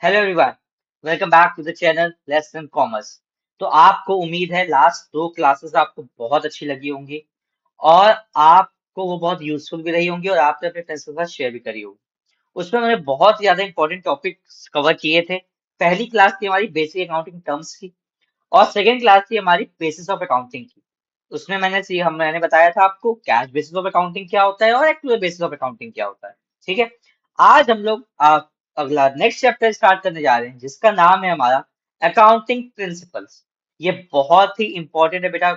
Hello everyone, welcome back to the channel lesson commerce. तो आपको उम्मीद है लास्ट दो क्लासेस आपको बहुत अच्छी लगी होंगी और आपको वो बहुत यूजफुल भी रही होंगी और आपने अपने फ्रेंड्स के साथ शेयर भी करी होगी। उसमें मैंने बहुत ज्यादा इंपॉर्टेंट टॉपिक्स कवर किए थे। पहली क्लास थी हमारी बेसिक अकाउंटिंग टर्म्स की और सेकेंड क्लास थी हमारी बेसिस ऑफ अकाउंटिंग की। उसमें मैंने बताया था आपको कैश बेसिस ऑफ अकाउंटिंग क्या होता है और एक्चुअल बेसिस ऑफ अकाउंटिंग क्या होता है। ठीक है, आज हम लोग अगला नेक्स्ट चैप्टर स्टार्ट करने जा रहे हैं जिसका नाम है हमारा अकाउंटिंग प्रिंसिपल्स। ये बहुत ही इंपॉर्टेंट है बेटा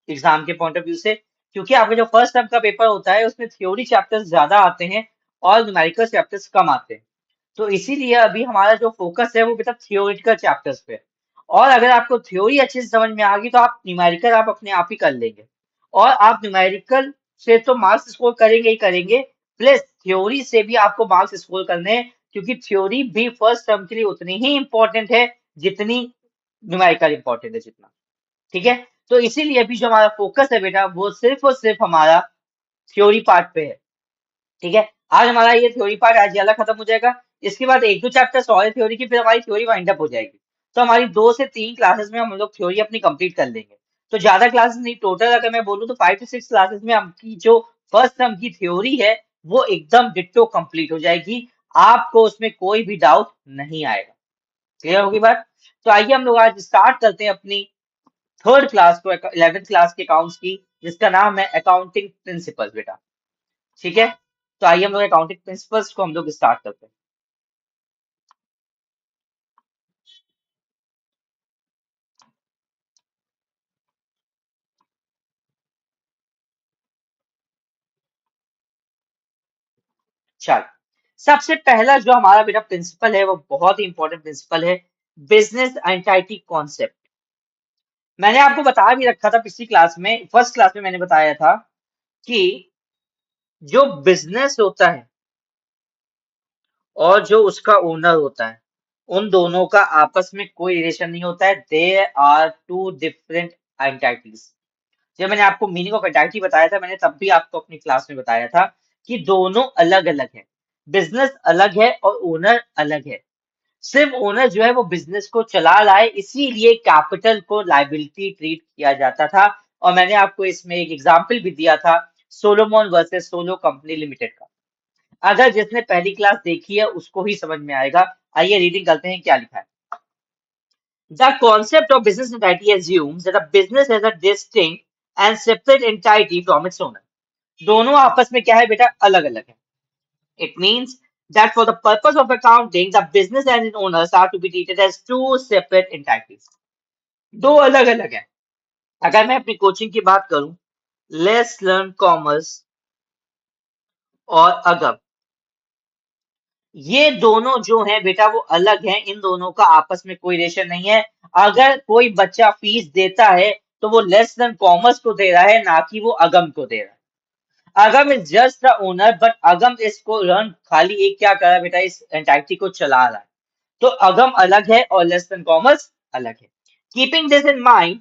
एग्जाम के पॉइंट ऑफ व्यू से, क्योंकि आपका जो फर्स्ट टर्म का पेपर होता है उसमें थ्योरी चैप्टर्स ज्यादा आते हैं और न्यूमेरिकल चैप्टर्स कम आते हैं। तो इसीलिए अभी हमारा जो फोकस है वो बेटा थियोरिटिकल चैप्टर्स पे है। और अगर आपको थ्योरी अच्छे से समझ में आ गई तो आप न्यूमेरिकल आप अपने आप ही कर लेंगे। और आप न्यूमेरिकल से तो मार्क्स स्कोर करेंगे ही करेंगे, प्लस थ्योरी से भी आपको मार्क्स स्कोर करने हैं, क्योंकि थ्योरी भी फर्स्ट टर्म के लिए उतनी ही इंपॉर्टेंट है जितनी न्यूमेरिकल इंपॉर्टेंट है जितना। ठीक है, तो इसीलिए अभी जो हमारा फोकस है बेटा वो सिर्फ और सिर्फ हमारा थ्योरी पार्ट पे है। ठीक है, आज हमारा ये थ्योरी पार्ट आज वाला खत्म हो जाएगा। इसके बाद एक दो चैप्टर्स और थ्योरी की, फिर हमारी थ्योरी वाइंड अप हो जाएगी। तो हमारी 2 से 3 क्लासेस में हम लोग थ्योरी अपनी कंप्लीट कर लेंगे। तो ज्यादा क्लासेस नहीं, टोटल अगर मैं बोलूँ तो 5 से 6 क्लासेस में आपकी जो फर्स्ट टर्म की थ्योरी है वो एकदम डिट्टो कंप्लीट हो जाएगी। आपको उसमें कोई भी डाउट नहीं आएगा। क्लियर होगी बात? तो आइए हम लोग आज स्टार्ट करते हैं अपनी थर्ड क्लास को, 11th क्लास के अकाउंट्स की, जिसका नाम है अकाउंटिंग प्रिंसिपल बेटा। ठीक है, तो आइए हम लोग अकाउंटिंग प्रिंसिपल्स को हम लोग स्टार्ट करते हैं। चल, सबसे पहला जो हमारा बेटा प्रिंसिपल है वो बहुत ही इंपॉर्टेंट प्रिंसिपल है, बिजनेस एंटाइटी कॉन्सेप्ट। मैंने आपको बता भी रखा था पिछली क्लास में, फर्स्ट क्लास में मैंने बताया था कि जो बिजनेस होता है और जो उसका ओनर होता है उन दोनों का आपस में कोई रिलेशन नहीं होता है। They are two different entities. जब मैंने आपको मीनिंग ऑफ एंटाइटी बताया था, मैंने तब भी आपको अपनी क्लास में बताया था कि दोनों अलग अलग है। बिजनेस अलग है और ओनर अलग है। सिर्फ ओनर जो है वो बिजनेस को चला रहा है, इसीलिए कैपिटल को लाइबिलिटी ट्रीट किया जाता था। और मैंने आपको इसमें एक एग्जाम्पल भी दिया था, सोलोमोन वर्सेस सोलो कंपनी लिमिटेड का। अगर जिसने पहली क्लास देखी है उसको ही समझ में आएगा। आइए रीडिंग करते हैं क्या लिखा है। The concept of business entity assumes that a business has a distinct and separate entity from its owner. दोनों आपस में क्या है बेटा, अलग अलग है। It means that for the purpose of accounting, the business and its owners are to be treated as two separate entities. दो अलग अलग है। अगर मैं अपनी कोचिंग की बात करूं, लेट्स लर्न कॉमर्स और अगम, ये दोनों जो हैं बेटा वो अलग हैं। इन दोनों का आपस में कोई रिलेशन नहीं है। अगर कोई बच्चा फीस देता है तो वो लेस देन कॉमर्स को दे रहा है, ना कि वो अगम को दे रहा है। अगम is just the owner, but अगम इसको रन खाली एक क्या कर रहा है बेटा, इस एंटाइटी को चला रहा है। तो अगम अलग है और लेस देन कॉमर्स अलग है। Keeping this in mind,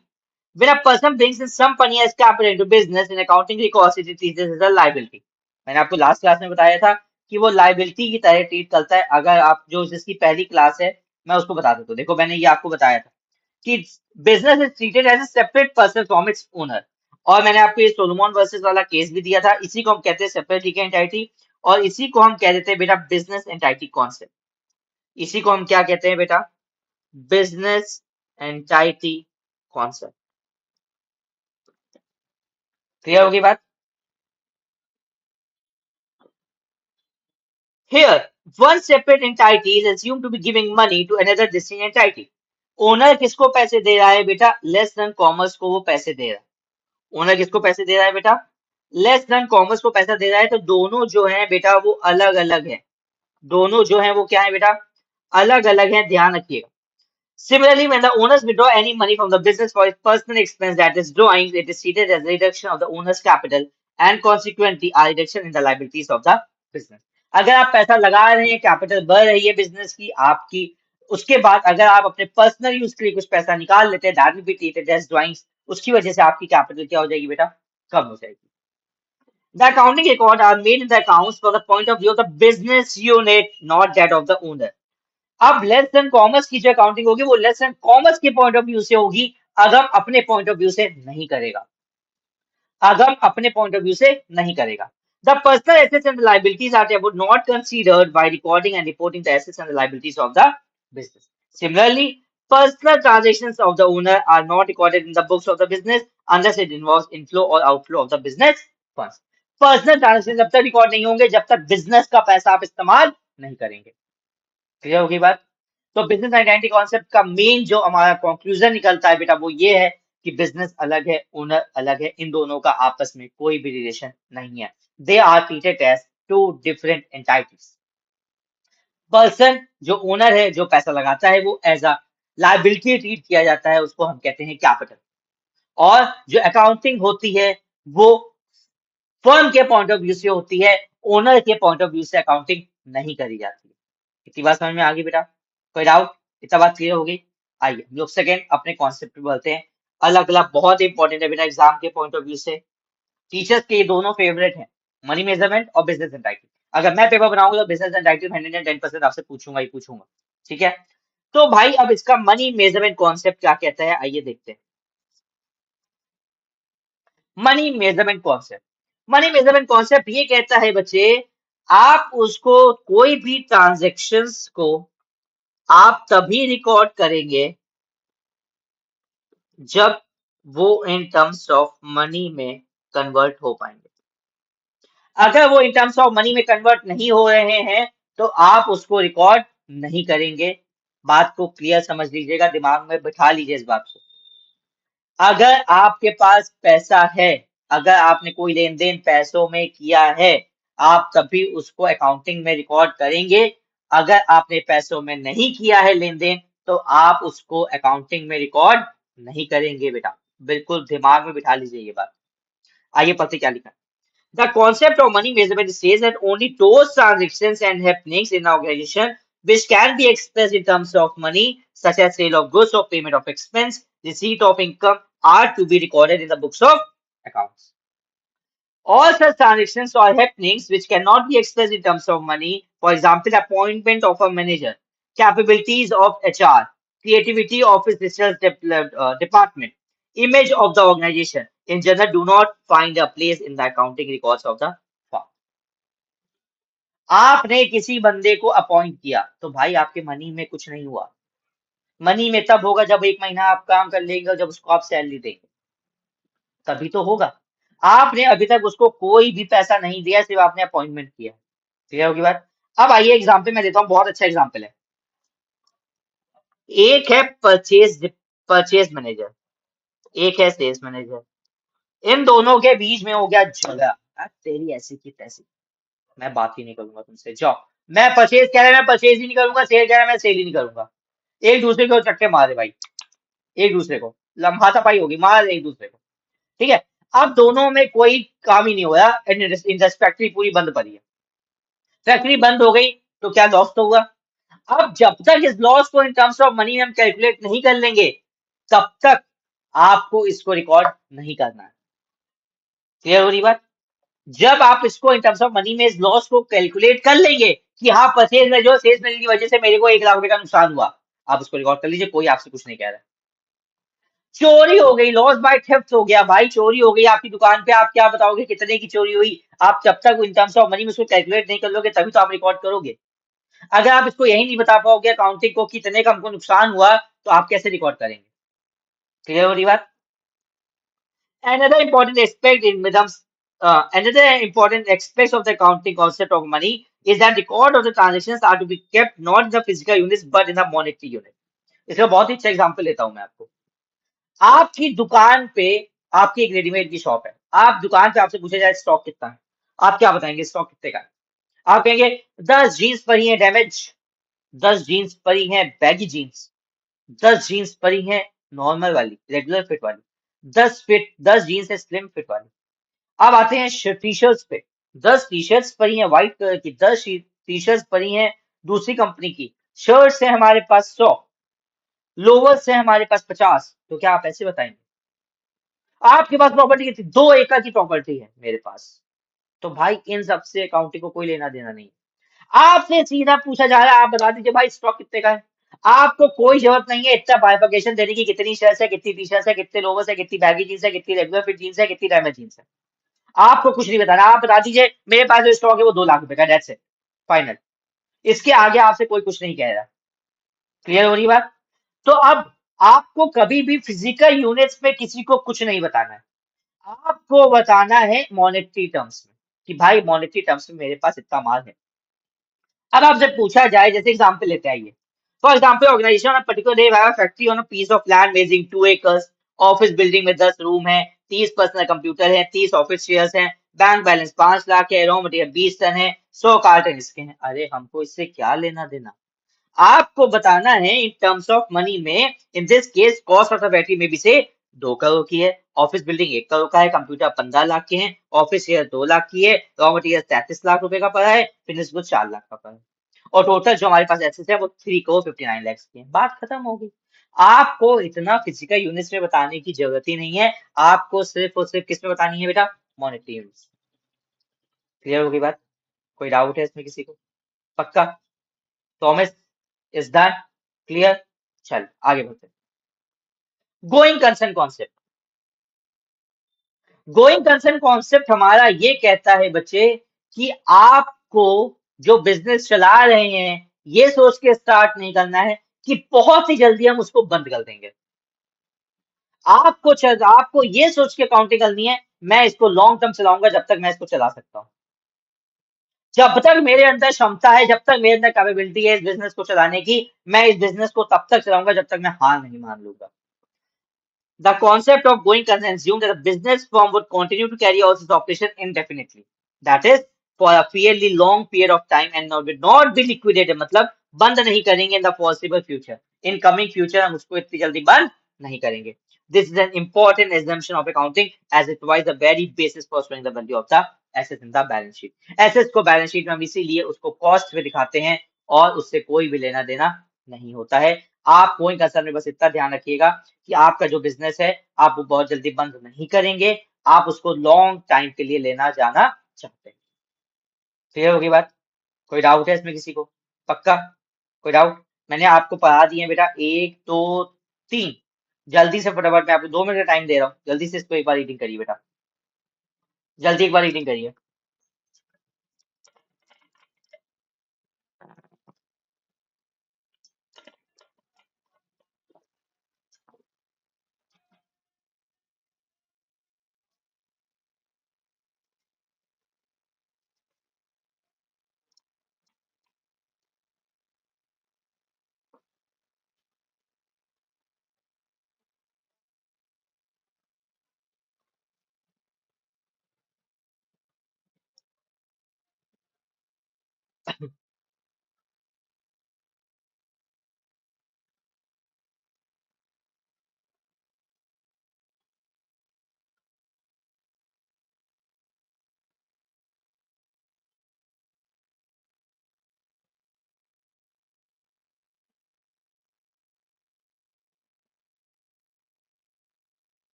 when a person brings in some money as capital into business in accounting recourse, it is treated as a liability. मैंने आपको लास्ट क्लास में बताया था कि वो लाइबिलिटी की तरह ट्रीट करता है। अगर आप जो जिसकी पहली क्लास है मैं उसको बता देता हूँ। देखो मैंने ये आपको बताया था कि business is treated as a separate person from its owner. और मैंने आपको ये सोलोमन वर्सेस वाला केस भी दिया था। इसी को हम कहते हैं सेपरेट लीगल एंटाइटी, और इसी को हम कह देते हैं बेटा बिजनेस एंटाइटी कॉन्सेप्ट। इसी को हम क्या कहते हैं बेटा, बिजनेस एंटाइटी कॉन्सेप्ट। क्लियर होगी बात? Here, one separate entity is assumed to be giving money to another distinct entity. Owner किसको पैसे दे रहा है बेटा, लेस देन कॉमर्स को वो पैसे दे रहा है। ओनर किसको पैसे दे रहा है बेटा, लेस देन कॉमर्स को पैसा दे रहा है। तो दोनों जो है बेटा वो अलग अलग है। दोनों जो है वो क्या है बेटा, अलग अलग है, ध्यान रखिएगा। Similarly, when the owners withdraw any money from the business for its personal expense that is drawings, it is treated as a reduction of the owner's capital and consequently a reduction in the liabilities of the business. अगर आप पैसा लगा रहे हैं, capital बढ़ रही है business की आपकी, उसके बाद अगर आप अपने पर्सनल यूज के लिए कुछ पैसा निकाल लेते हैं, that will be treated as drawings. उसकी वजह से आपकी कैपिटल क्या हो जाएगी बेटा, कम हो जाएगी। The accounting records are made in the accounts from the point of view of the business unit, not that of the owner. अब लेस देन कॉमर्स की जो अकाउंटिंग होगी वो लेस देन कॉमर्स के पॉइंट ऑफ व्यू से होगी, अगर अपने पॉइंट ऑफ व्यू से नहीं करेगा, अगर अपने पॉइंट ऑफ व्यू से नहीं करेगा। The personal assets and liabilities are would not considered by recording and reporting the assets and the liabilities of the business. Similarly, personal transactions of the owner are not recorded in the books of the business unless it involves inflow or outflow of the business funds. Personal transaction जब तक record नहीं होंगे जब तक business का पैसा आप इस्तेमाल नहीं करेंगे। क्लियर होगी बात? तो बिजनेस आइडेंटिटी कॉन्सेप्ट का मेन जो हमारा कंक्लूजन निकलता है बेटा वो ये है कि बिजनेस अलग है, ओनर अलग है, इन दोनों का आपस में कोई भी रिलेशन नहीं है। They are treated as two different entities. Person जो ओनर है, जो पैसा लगाता है, वो एज अ लाइबिलिटी ट्रीट किया जाता है, उसको हम कहते हैं कैपिटल। और जो अकाउंटिंग होती है वो फर्म के पॉइंट ऑफ व्यू से होती है, ओनर के पॉइंट ऑफ व्यू से अकाउंटिंग नहीं करी जाती है। इतनी बात समझ में आ गई बेटा? कोई डाउट? इतना बात क्लियर हो गई? आइए हम लोग सेकेंड अपने कॉन्सेप्ट पे बढ़ते हैं। अलग अलग बहुत इंपॉर्टेंट है बेटा एग्जाम के पॉइंट ऑफ व्यू से। टीचर्स के ये दोनों फेवरेट हैं, मनी मेजरमेंट और बिजनेस एंटाइटल। अगर मैं पेपर बनाऊंगा तो बिजनेस एंटाइटल 110% आपसे पूछूंगा ही पूछूंगा। ठीक है, तो भाई अब इसका मनी मेजरमेंट कॉन्सेप्ट क्या कहता है, आइए देखते हैं। Money measurement concept, money measurement concept ये कहता है बच्चे, आप उसको कोई भी ट्रांजेक्शन्स को आप तभी रिकॉर्ड करेंगे जब वो इन टर्म्स ऑफ मनी में कन्वर्ट हो पाएंगे। अगर वो इन टर्म्स ऑफ मनी में कन्वर्ट नहीं हो रहे हैं तो आप उसको रिकॉर्ड नहीं करेंगे। बात को क्लियर समझ लीजिएगा, दिमाग में बिठा लीजिए इस बात को। अगर आपके पास पैसा है, अगर आपने कोई लेन देन पैसों में किया है, आप तभी उसको अकाउंटिंग में रिकॉर्ड करेंगे। अगर आपने पैसों में नहीं किया है लेन देन तो आप उसको अकाउंटिंग में रिकॉर्ड नहीं करेंगे बेटा। बिल्कुल दिमाग में बिठा लीजिए ये बात। आइए पढ़ते क्या लिखा है। The concept of money measurement says that only those transactions and happenings in an organization which can be expressed in terms of money, such as sale of goods or payment of expense, receipt of income, are to be recorded in the books of accounts. All such transactions or happenings which cannot be expressed in terms of money, for example, appointment of a manager, capabilities of HR, creativity of its research department, image of the organization, in general do not find a place in the accounting records of the firm. आपने किसी बंदे को appoint किया तो भाई आपके money में कुछ नहीं हुआ। मनी में तब होगा जब एक महीना आप काम कर लेंगे, जब उसको आप सैलरी देंगे तभी तो होगा। आपने अभी तक उसको कोई भी पैसा नहीं दिया, सिर्फ आपने अपॉइंटमेंट किया। क्लियर होगी बात? अब आइए एग्जाम्पल मैं देता हूँ, बहुत अच्छा एग्जाम्पल है। एक है परचेज मैनेजर, एक है सेल्स मैनेजर। इन दोनों के बीच में हो गया झगड़ा। तेरी ऐसी की तैसी, मैं बात ही नहीं करूंगा तुमसे, जाओ। मैं परचेज कह रहा है मैं परचेज ही नहीं करूंगा, सेल कह रहा है मैं सेल ही नहीं करूंगा। एक दूसरे को चक्के मारे भाई, एक दूसरे को लम्हातापाई होगी, मार एक दूसरे को। ठीक है, अब दोनों में कोई काम ही नहीं हो रहा, फैक्ट्री पूरी बंद पड़ी है। फैक्ट्री बंद हो गई तो क्या लॉस तो हुआ। अब जब तक इस लॉस को इन टर्म्स ऑफ मनी में हम कैलकुलेट नहीं कर लेंगे तब तक आपको इसको रिकॉर्ड नहीं करना है। क्लियर हो रही बात? जब आप इसको इन टर्म्स ऑफ मनी में इस लॉस को कैलकुलेट कर लेंगे कि हाँ परचेज में जो सेल्स मैनेजर की वजह से मेरे को 1 लाख रुपए का नुकसान हुआ, आप उसको रिकॉर्ड कर लीजिए, कोई आपसे कुछ नहीं कह रहा है। चोरी हो गई, लॉस बाय थेफ्ट हो गया भाई, चोरी हो गई आपकी दुकान पे, आप क्या बताओगे कितने की चोरी हुई? आप जब तक इन टर्म्स ऑफ मनी में उसको कैलकुलेट नहीं कर लोगे तभी तो आप रिकॉर्ड करोगे। अगर आप इसको यही नहीं बता पाओगे अकाउंटिंग को कितने का हमको नुकसान हुआ तो आप कैसे रिकॉर्ड करेंगे? क्लियर हो रही बात? Another important aspect in Midham's another important aspect of the accounting concept of money is that record of the transactions are to be kept not in the physical units but in the monetary unit. इसका बहुत ही अच्छा example लेता हूं मैं आपको। आपकी दुकान पे, आपकी एक रेडीमेड की शॉप है, आप दुकान पे आपसे पूछा जाए स्टॉक कितना है, आप क्या बताएंगे स्टॉक कितने का है? आप कहेंगे 10 जीन्स पड़ी है डैमेज, 10 जीन्स पड़ी है बैगी जीन्स, 10 जीन्स पड़ी है नॉर्मल वाली रेगुलर फिट वाली, 10 जीन्स है स्लिम फिट वाली। अब आते हैं टी शर्ट्स पे, 10 टी शर्ट्स पड़ी हैं व्हाइट कलर की, 10 टी शर्ट्स पड़ी हैं दूसरी कंपनी की, शर्ट्स है हमारे पास 100, लोवर्स है हमारे पास 50। तो क्या आप ऐसे बताएंगे? आपके पास प्रॉपर्टी कितनी? 2 एकड़ की प्रॉपर्टी है मेरे पास। तो भाई इन सबसे अकाउंटिंग को कोई लेना देना नहीं। आपसे सीधा पूछा जा रहा है, आप बता दीजिए भाई स्टॉक कितने का है। आपको कोई जरूरत नहीं है इतना बाइफिकेशन देने की, कितनी शर्ट्स है, कितनी टी शर्ट्स है, कितने लोवर्स है, कितनी बैगी जींस है, कितनी रेगुलर फिट जींस है, कितनी डैमेज जींस है। आपको कुछ नहीं बताना, आप बता दीजिए मेरे पास जो स्टॉक है वो 2 लाख रुपए का, डेट्स इट, फाइनल। इसके आगे आपसे कोई कुछ नहीं कह रहा। क्लियर हो रही बात? तो अब आपको कभी भी फिजिकल यूनिट्स में किसी को कुछ नहीं बताना है, आपको बताना है मॉनेटरी टर्म्स में, कि भाई मॉनेटरी टर्म्स में मेरे पास इतना माल है। अब आपसे पूछा जाए, जैसे एग्जाम्पल लेते आइए, for example organisation on particular day have a factory on a piece of land measuring 2 acres, office building में 10 रूम है, 30 पर्सनल कंप्यूटर है, 30 ऑफिस चेयर्स हैं, बैंक बैलेंस 5 लाख है, रॉ मटेरियल 20 टन है, 100 कार्टन इसके हैं। अरे हमको इससे क्या लेना देना। आपको बताना है इन टर्म्स ऑफ मनी में, in this case cost of the battery में भी से 2 करोड़ की है, ऑफिस बिल्डिंग 1 करोड़ का है, कंप्यूटर 15 लाख के हैं, ऑफिस शेयर 2 लाख की है, रॉ मटेरियल 33 लाख रुपए का पड़ा है, फिनिश गुड 4 लाख का पड़ा है, और टोटल जो हमारे पास एसेट्स है वो 3 करोड़ 59 लाख की है। बात खत्म होगी। आपको इतना फिजिकल यूनिट्स में बताने की जरूरत ही नहीं है, आपको सिर्फ और सिर्फ किस में बतानी है बेटा, मॉनेटरी यूनिट्स। क्लियर होगी बात? कोई डाउट है इसमें किसी को? पक्का? प्रॉमिस? Is that clear? चल आगे बढ़ते हैं। Going concern concept. Going concern concept हमारा ये कहता है बच्चे कि आपको जो बिजनेस चला रहे हैं ये सोच के स्टार्ट नहीं करना है कि बहुत ही जल्दी हम उसको बंद कर देंगे। आपको ये सोच के काउंटिंग करनी है, मैं इसको लॉन्ग टर्म चलाऊंगा जब तक मैं इसको चला सकता हूँ। जब तक मेरे अंदर क्षमता है, जब तक मेरे अंदर कैपेबिलिटी है इस बिजनेस को चलाने की, मैं इस बिजनेस को तब तक चलाऊंगा जब तक मैं हार नहीं मान लूंगा। The concept of going concern assumes that a business firm would continue to carry out its operation indefinitely. That is, for a fairly long period of time and not would not be liquidated. मतलब बंद नहीं करेंगे in the foreseeable future. In coming future हम उसको इतनी जल्दी बंद नहीं करेंगे. This is an important assumption of accounting as it provides the very basis for showing the value of the assets in the balance sheet. Assets को balance sheet में हम इसीलिए उसको cost में दिखाते हैं और उससे कोई भी लेना देना नहीं होता है। आप गोइंग कंसर्न में बस इतना ध्यान रखिएगा कि आपका जो बिजनेस है आप वो बहुत जल्दी बंद नहीं करेंगे, आप उसको लॉन्ग टाइम के लिए लेना जाना चाहते हैं। क्लियर होगी बात? कोई डाउट है इसमें किसी को? पक्का? कोई डाउट? मैंने आपको पढ़ा दिए बेटा, 1 2 3। जल्दी से फटाफट, मैं आपको 2 मिनट का टाइम दे रहा हूँ, जल्दी से इसको एक बार रीडिंग करिए बेटा, जल्दी एक बार रीडिंग करिए।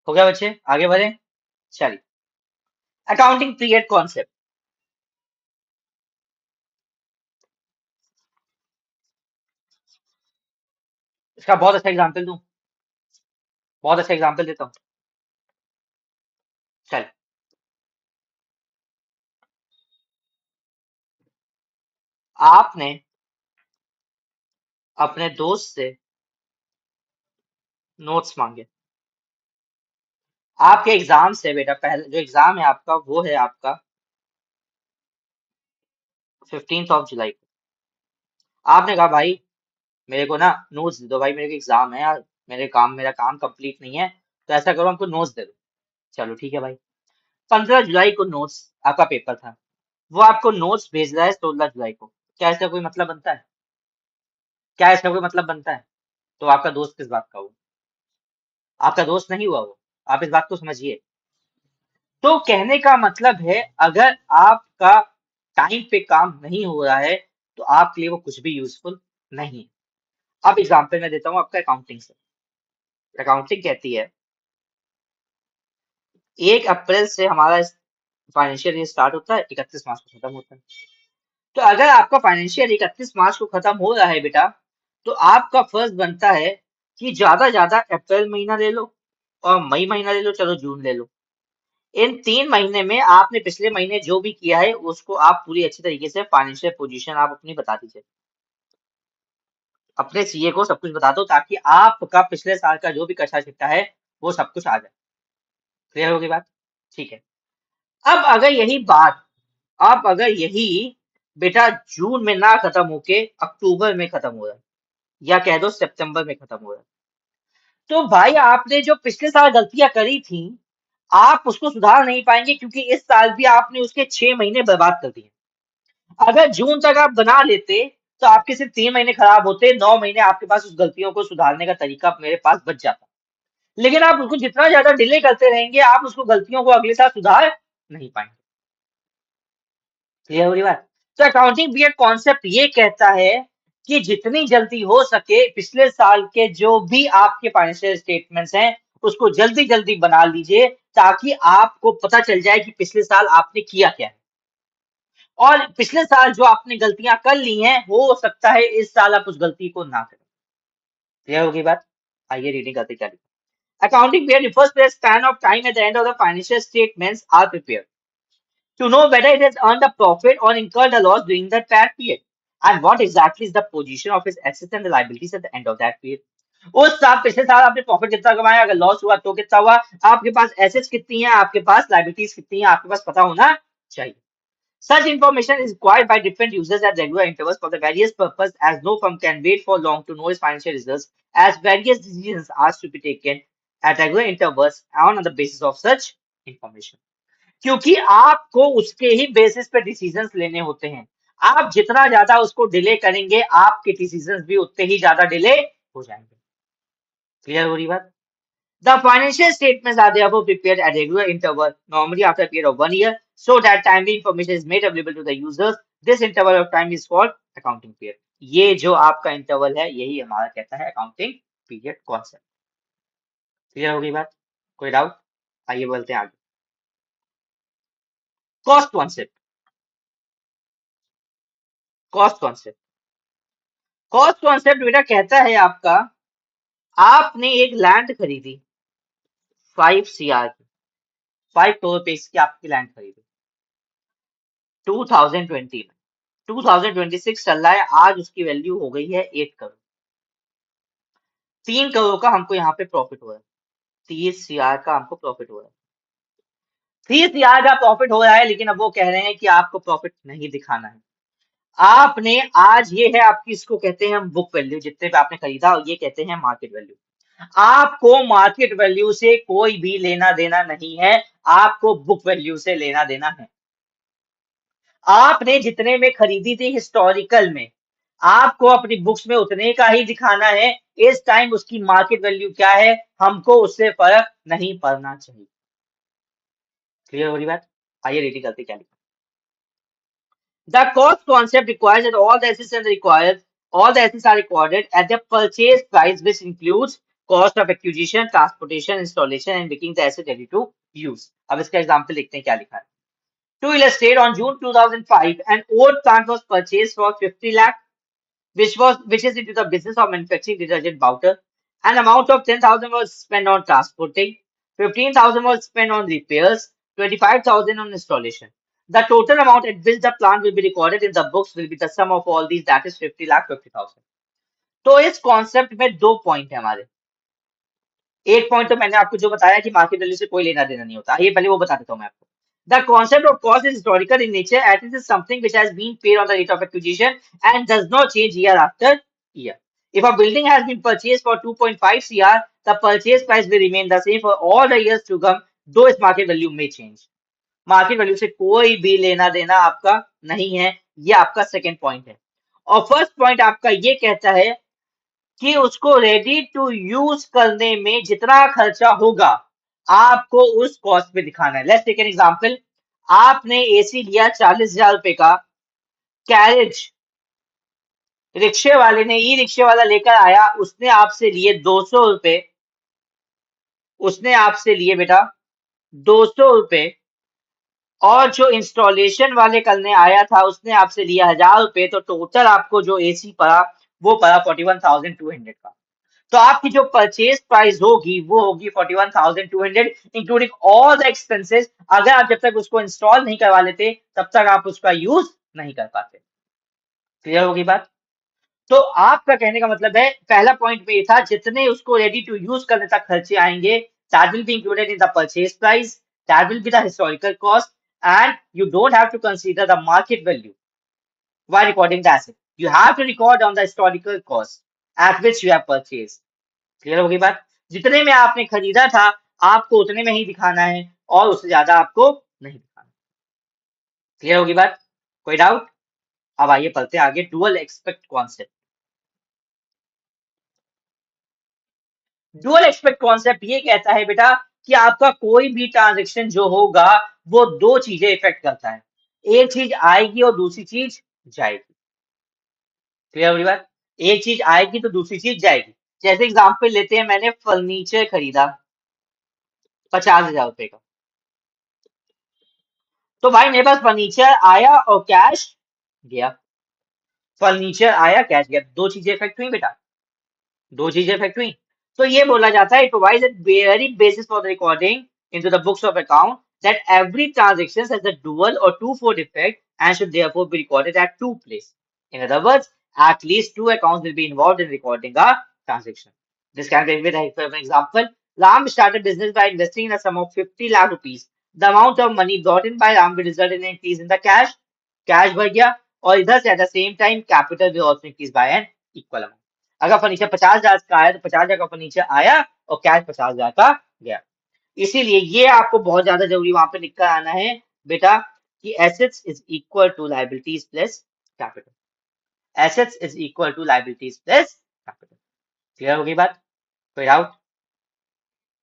हो गया बच्चे? आगे बढ़े? चलिए, अकाउंटिंग पीरियड कॉन्सेप्ट। इसका बहुत अच्छा एग्जाम्पल दूं, बहुत अच्छा एग्जाम्पल देता हूँ। चल, आपने अपने दोस्त से नोट्स मांगे। आपके एग्जाम से बेटा, पहले जो एग्जाम है आपका वो है आपका 15 जुलाई को। आपने कहा भाई मेरे को ना नोट्स दे दो, भाई मेरे को एग्जाम है यार, मेरा काम कंप्लीट नहीं है, तो ऐसा करो हमको नोट्स दे दो। चलो ठीक है भाई। 15 जुलाई को नोट्स आपका पेपर था, वो आपको नोट्स भेज रहा है 16 जुलाई को। क्या इसका कोई मतलब बनता है? क्या इसका कोई मतलब बनता है? तो आपका दोस्त किस बात का हुआ? आपका दोस्त नहीं हुआ वो। आप इस बात को समझिए। तो कहने का मतलब है, अगर आपका टाइम पे काम नहीं हो रहा है तो आपके लिए वो कुछ भी यूजफुल नहीं है। अब एग्जाम्पल मैं देता हूँ आपका अकाउंटिंग से। अकाउंटिंग कहती है 1 अप्रैल से हमारा फाइनेंशियल ईयर स्टार्ट होता है, 31 मार्च को खत्म होता है। तो अगर आपका फाइनेंशियल 31 मार्च को खत्म हो रहा है बेटा, तो आपका फर्ज बनता है कि ज्यादा अप्रैल महीना ले लो और मई महीना ले लो, चलो जून ले लो। इन 3 महीने में आपने पिछले महीने जो भी किया है उसको आप पूरी अच्छी तरीके से फाइनेंशियल पोजीशन आप अपनी बता दीजिए, अपने सीए को सब कुछ बता दो, ताकि आपका पिछले साल का जो भी कच्चा चिट्ठा है वो सब कुछ आ जाए। क्लियर होगी बात? ठीक है। अब अगर यही बात, अब अगर यही बेटा जून में ना खत्म होके अक्टूबर में खत्म हो रहा है, या कह दो सितंबर में खत्म हो रहा है, तो भाई आपने जो पिछले साल गलतियां करी थी आप उसको सुधार नहीं पाएंगे, क्योंकि इस साल भी आपने उसके 6 महीने बर्बाद कर दिए। अगर जून तक आप बना लेते तो आपके सिर्फ 3 महीने खराब होते, 9 महीने आपके पास उस गलतियों को सुधारने का तरीका मेरे पास बच जाता। लेकिन आप उसको जितना ज्यादा डिले करते रहेंगे आप उसको गलतियों को अगले साल सुधार नहीं पाएंगे। क्लियर हो रही बात? तो अकाउंटिंग पीरियड कॉन्सेप्ट ये कहता है कि जितनी जल्दी हो सके पिछले साल के जो भी आपके फाइनेंशियल स्टेटमेंट्स हैं उसको जल्दी जल्दी बना लीजिए, ताकि आपको पता चल जाए कि पिछले साल आपने किया क्या है, और पिछले साल जो आपने गलतियां कर ली हैं हो सकता है इस साल आप उस गलती को ना करें। क्लियर होगी बात? आइए रीडिंग करते क्या लिखा। Accounting period refers to a span of time at the end of the financial statements are prepared to know whether it has earned a profit or incurred a loss during that period, and what exactly is the position of its assets and the liabilities at the end of that period. उस साल पिछले साल आपने profit कितना कमाया, अगर loss हुआ तो कितना हुआ, आपके पास एसेट्स कितनी है, आपके पास लाइबिलिटीज कितनी है, आपके पास पता होना चाहिए। Such information is required by different users at regular intervals for the various purpose, as no firm can wait for long to know its financial results, as various decisions are to be taken at regular intervals on the basis of such information. क्योंकि आपको उसके ही basis पे decisions लेने होते हैं। आप जितना ज्यादा उसको डिले करेंगे आपके डिसीजंस भी उतने ही ज्यादा डिले हो जाएंगे। क्लियर हो रही बात? The financial statements are therefore prepared at regular interval, normally after a period of 1 year, so that timely information is made available to the users. This interval of time is called accounting period. ये जो आपका interval है यही हमारा कहता है accounting period concept. Clear हो गई बात? कोई डाउट? आइए बोलते हैं आगे। Cost concept. Cost concept. Cost concept बेटा कहता है आपका, आपने एक लैंड खरीदी 5 CR की, 5 करोड़ रुपए की आपकी लैंड खरीदी 2020 में। 2026 चल रहा है, आज उसकी वैल्यू हो गई है 8 करोड़। 3 करोड़ का हमको यहाँ पे प्रॉफिट हो रहा है, 30 CR का हमको प्रॉफिट हो रहा है। 30 CR का प्रॉफिट हो रहा है, लेकिन अब वो कह रहे हैं कि आपको प्रॉफिट नहीं दिखाना है। आपने आज, ये है आपकी, इसको कहते हैं हम बुक वैल्यू, जितने पे आपने खरीदा, ये कहते हैं मार्केट वैल्यू। आपको मार्केट वैल्यू से कोई भी लेना देना नहीं है, आपको बुक वैल्यू से लेना देना है। आपने जितने में खरीदी थी हिस्टोरिकल में, आपको अपनी बुक्स में उतने का ही दिखाना है। इस टाइम उसकी मार्केट वैल्यू क्या है हमको उससे फर्क नहीं पड़ना चाहिए। क्लियर हो रही बात? आइए रीडिंग करते क्या लिखा। The cost concept requires that all the assets are required, all the assets are recorded at the purchase price, which includes cost of acquisition, transportation, installation, and making the asset ready to use. अब इसका example देखते हैं क्या लिखा है। To illustrate, on June 2005, an old plant was purchased for 50 lakh, which is into the business of manufacturing detergent powder. An amount of 10,000 was spent on transporting, 15,000 was spent on repairs, 25,000 on installation. The total amount at which the plant will be recorded in the books will be the sum of all these, that is 50 lakh 50,000. तो इस concept में दो point है हमारे। एक point तो मैंने आपको जो बताया कि मार्केट वैल्यू से कोई लेना देना नहीं होता, ये पहले वो बता देता हूँ मैं आपको। The concept of cost is historical in nature, as it is something which has been paid on the rate of acquisition and does not change year after year. If a building has been purchased for 2.5 CR, the purchase price will remain the same for all the years to come, though its market value may change. Market value से कोई भी लेना देना आपका नहीं है, ये आपका सेकंड पॉइंट है। और फर्स्ट पॉइंट आपका ये कहता है कि उसको रेडी टू यूज करने में जितना खर्चा होगा आपको उस कॉस्ट पे दिखाना है। लेट्स टेक एन एग्जांपल, आपने एसी लिया 40,000 रुपए का, कैरेज रिक्शे वाले ने, ई रिक्शे वाला लेकर आया, उसने आपसे लिए 200 रुपए, उसने आपसे लिए बेटा 200 रुपए, और जो इंस्टॉलेशन वाले करने आया था उसने आपसे लिया 1,000 रुपए, तो टोटल आपको जो एसी पड़ा वो पड़ा 41,200 का। तो आपकी जो परचेज प्राइस होगी वो होगी 41,200, इंक्लूडिंग ऑल द एक्सपेंसेस। अगर आप जब तक उसको इंस्टॉल नहीं करवा लेते तब तक आप उसका यूज नहीं कर पाते। क्लियर होगी बात? तो आपका कहने का मतलब है, पहला पॉइंट में ये था जितने उसको रेडी टू यूज करने तक खर्चे आएंगे, that will be included in the purchase price, that will be the historical cost, and you don't have to consider the market value while recording the asset. You have to record on the historical cost at which you have purchased. Clear होगी बात? जितने में आपने खरीदा था आपको उतने में ही दिखाना है और उससे ज्यादा आपको नहीं दिखाना। क्लियर होगी बात? कोई डाउट? अब आइए पढ़ते हैं आगे dual expect concept. Dual expect concept ये कहता है बेटा कि आपका कोई भी ट्रांजेक्शन जो होगा वो दो चीजें इफेक्ट करता है, एक चीज आएगी और दूसरी चीज जाएगी। क्लियर होगी बात? एक चीज आएगी तो दूसरी चीज जाएगी। जैसे एग्जांपल लेते हैं, मैंने फर्नीचर खरीदा 50,000 रुपए का, तो भाई मेरे पास फर्नीचर आया और कैश गया। फर्नीचर आया कैश गया, दो चीजें इफेक्ट हुई बेटा, दो चीजें इफेक्ट हुई। तो ये बोला जाता है, it provides a very basis for the recording into the books of account that every transaction has a dual और two fold effect and should therefore be recorded at two places. In other words, at least two accounts will be involved in recording a transaction. This can be with, for example, Ram started business by investing in a sum of 50 lakh rupees. The amount of money brought in by Ram will result in an increase in the cash. Cash बढ़ गया, और इधर से at the same time capital will also increase by an equal amount. अगर furniture 50,000 का आया तो 50,000 का फर्नीचर आया और कैश 50,000 का गया। इसीलिए ये आपको बहुत ज्यादा जरूरी वहां पे लिख कर आना है बेटा कि assets is equal to liabilities plus capital. assets is equal to liabilities plus capital. Clear होगी बात? कोई डाउट?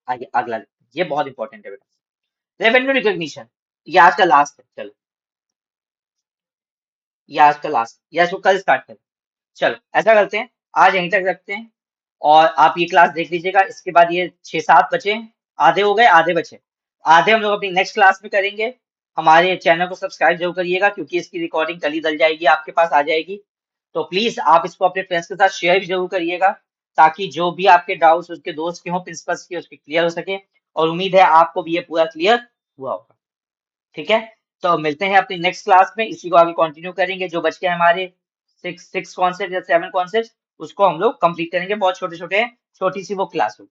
आगे अगला, ये बहुत इंपॉर्टेंट है बेटा, रेवेन्यू रिकॉग्निशन। ये आज का लास्ट है, चलो ये आज का लास्ट, या इसको कल स्टार्ट करें। चलो ऐसा करते हैं, आज यहीं तक रखते हैं और आप ये क्लास देख लीजिएगा। इसके बाद ये 6-7 बचे, आधे हो गए, आधे बचे, आधे हम लोग अपनी नेक्स्ट क्लास में करेंगे। हमारे चैनल को सब्सक्राइब जरूर करिएगा क्योंकि इसकी रिकॉर्डिंग कल ही डल जाएगी, आपके पास आ जाएगी। तो प्लीज आप इसको अपने फ्रेंड्स के साथ शेयर भी जरूर करिएगा ताकि जो भी आपके डाउट्स उसके दोस्त के हों प्रिंसिपल्स के, उसके क्लियर हो सके। और उम्मीद है आपको भी ये पूरा क्लियर हुआ होगा। ठीक है, तो मिलते हैं अपनी नेक्स्ट क्लास में, इसी को आगे कंटिन्यू करेंगे। जो बच गए हमारे सिक्स कॉन्सेप्ट या 7 कॉन्सेप्ट उसको हम लोग कंप्लीट करेंगे, बहुत छोटे छोटे हैं, छोटी सी वो क्लास होगी।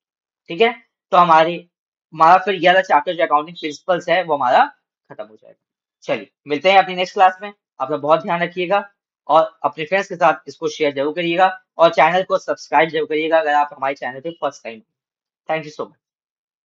ठीक है, तो हमारा फिर ये वाला चैप्टर जो अकाउंटिंग प्रिंसिपल्स है वो हमारा खत्म हो जाएगा। चलिए मिलते हैं अपनी नेक्स्ट क्लास में, अपना बहुत ध्यान रखिएगा और अपने फ्रेंड्स के साथ इसको शेयर जरूर करिएगा और चैनल को सब्सक्राइब जरूर करिएगा अगर आप हमारे चैनल पे first time. Thank you so much.